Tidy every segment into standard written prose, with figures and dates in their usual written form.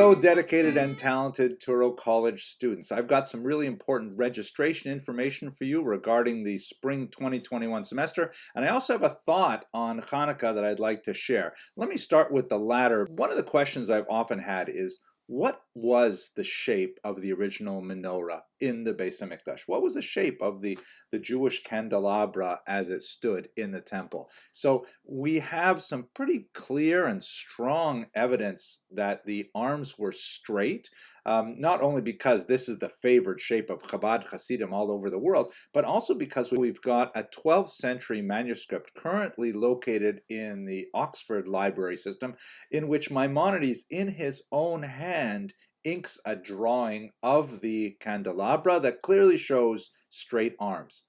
Hello, dedicated and talented Touro College students. I've got some really important registration information for you regarding the spring 2021 semester, and I also have a thought on Chanukah that I'd like to share. Let me start with the latter. One of the questions I've often had is, what was the shape of the original menorah in the Beis HaMikdash? What was the shape of the Jewish candelabra as it stood in the temple? So we have some pretty clear and strong evidence that the arms were straight, not only because this is the favored shape of Chabad Hasidim all over the world, but also because we've got a 12th century manuscript currently located in the Oxford Library System, in which Maimonides, in his own hand, inks a drawing of the candelabra that clearly shows straight arms.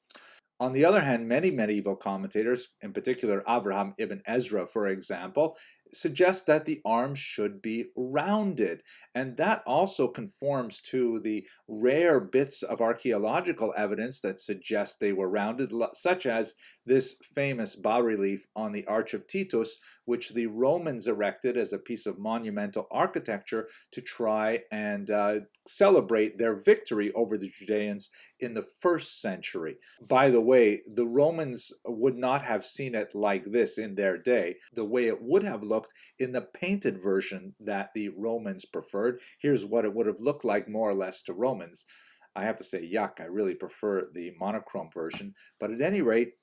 On the other hand, many medieval commentators, in particular Avraham ibn Ezra, for example, suggest that the arms should be rounded. And that also conforms to the rare bits of archaeological evidence that suggest they were rounded, such as this famous bas-relief on the Arch of Titus, which the Romans erected as a piece of monumental architecture to try and celebrate their victory over the Judeans in the 1st century. By the way, the Romans would not have seen it like this in their day. The way it would have looked in the painted version that the Romans preferred. Here's what it would have looked like more or less to Romans. I have to say, yuck, I really prefer the monochrome version. But at any rate,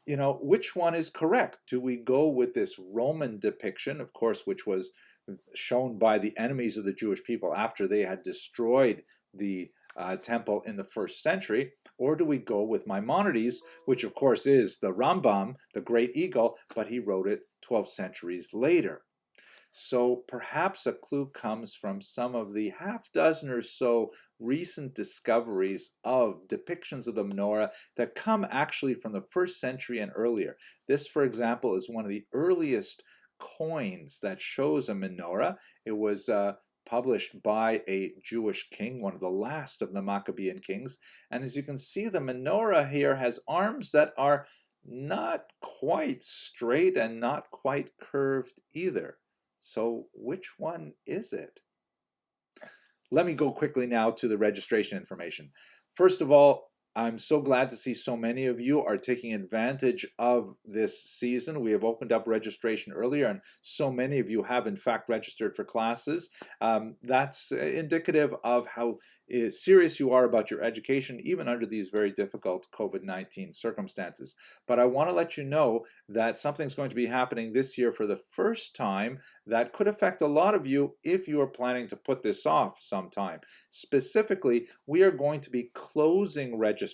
which one is correct? Do we go with this Roman depiction, of course, which was shown by the enemies of the Jewish people after they had destroyed the temple in the 1st century, or do we go with Maimonides, which of course is the Rambam, the great eagle, but he wrote it 12 centuries later? So perhaps a clue comes from some of the half dozen or so recent discoveries of depictions of the menorah that come actually from the 1st century and earlier. This, for example, is one of the earliest coins that shows a menorah. It was published by a Jewish king, one of the last of the Maccabean kings. And as you can see, the menorah here has arms that are not quite straight and not quite curved either. So which one is it? Let me go quickly now to the registration information. First of all, I'm so glad to see so many of you are taking advantage of this season. We have opened up registration earlier, and so many of you have in fact registered for classes. That's indicative of how serious you are about your education, even under these very difficult COVID-19 circumstances. But I want to let you know that something's going to be happening this year for the first time that could affect a lot of you if you are planning to put this off sometime. Specifically, we are going to be closing registration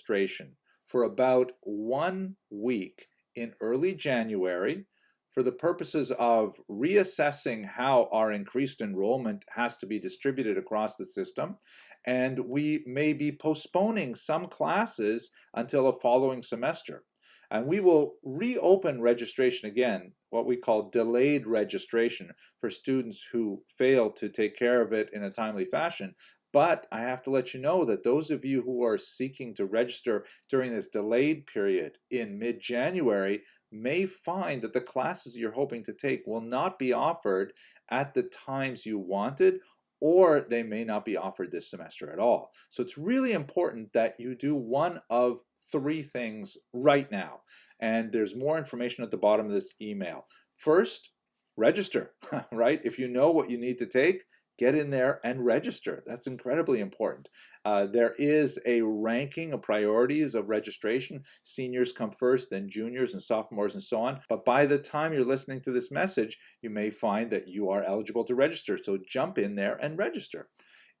for about 1 week in early January for the purposes of reassessing how our increased enrollment has to be distributed across the system. And we may be postponing some classes until a following semester. And we will reopen registration again, what we call delayed registration, for students who fail to take care of it in a timely fashion. But I have to let you know that those of you who are seeking to register during this delayed period in mid-January may find that the classes you're hoping to take will not be offered at the times you wanted, or they may not be offered this semester at all. So it's really important that you do one of 3 things right now. And there's more information at the bottom of this email. First, register, right? If you know what you need to take, get in there and register. That's incredibly important. There is a ranking of priorities of registration. Seniors come first, then juniors and sophomores and so on. But by the time you're listening to this message, you may find that you are eligible to register. So jump in there and register.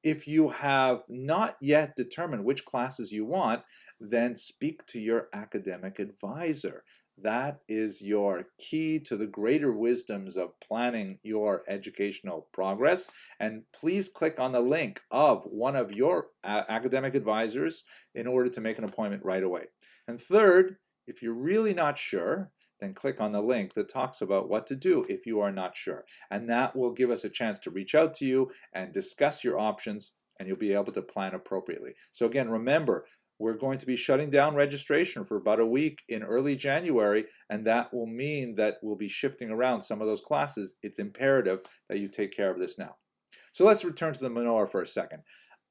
If you have not yet determined which classes you want, then speak to your academic advisor. That is your key to the greater wisdoms of planning your educational progress. And please click on the link of one of your academic advisors in order to make an appointment right away. And third, if you're really not sure, then click on the link that talks about what to do if you are not sure. And that will give us a chance to reach out to you and discuss your options, and you'll be able to plan appropriately. So again, remember, we're going to be shutting down registration for about a week in early January, and that will mean that we'll be shifting around some of those classes. It's imperative that you take care of this now. So let's return to the menorah for a second.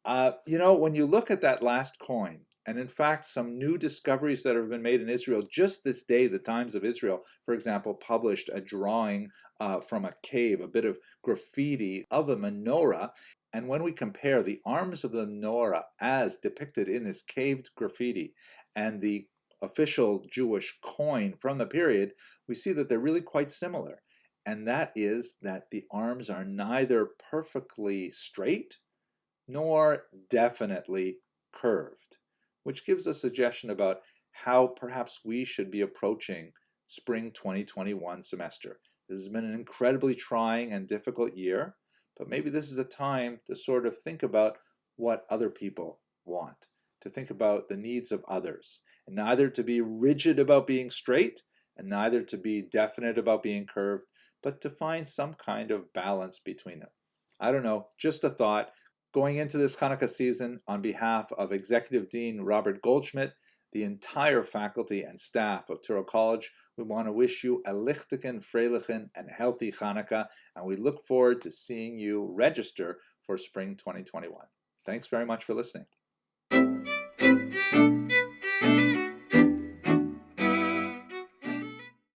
When you look at that last coin, and in fact, some new discoveries that have been made in Israel just this day, the Times of Israel, for example, published a drawing from a cave, a bit of graffiti of a menorah. And when we compare the arms of the menorah as depicted in this caved graffiti and the official Jewish coin from the period, we see that they're really quite similar. And that is that the arms are neither perfectly straight nor definitely curved, which gives a suggestion about how perhaps we should be approaching spring 2021 semester. This has been an incredibly trying and difficult year, but maybe this is a time to sort of think about what other people want, to think about the needs of others, and neither to be rigid about being straight and neither to be definite about being curved, but to find some kind of balance between them. I don't know, just a thought. Going into this Chanukah season, on behalf of Executive Dean Robert Goldschmidt, the entire faculty and staff of Touro College, we want to wish you a lichtigen, freilichen, and healthy Chanukah, and we look forward to seeing you register for spring 2021. Thanks very much for listening.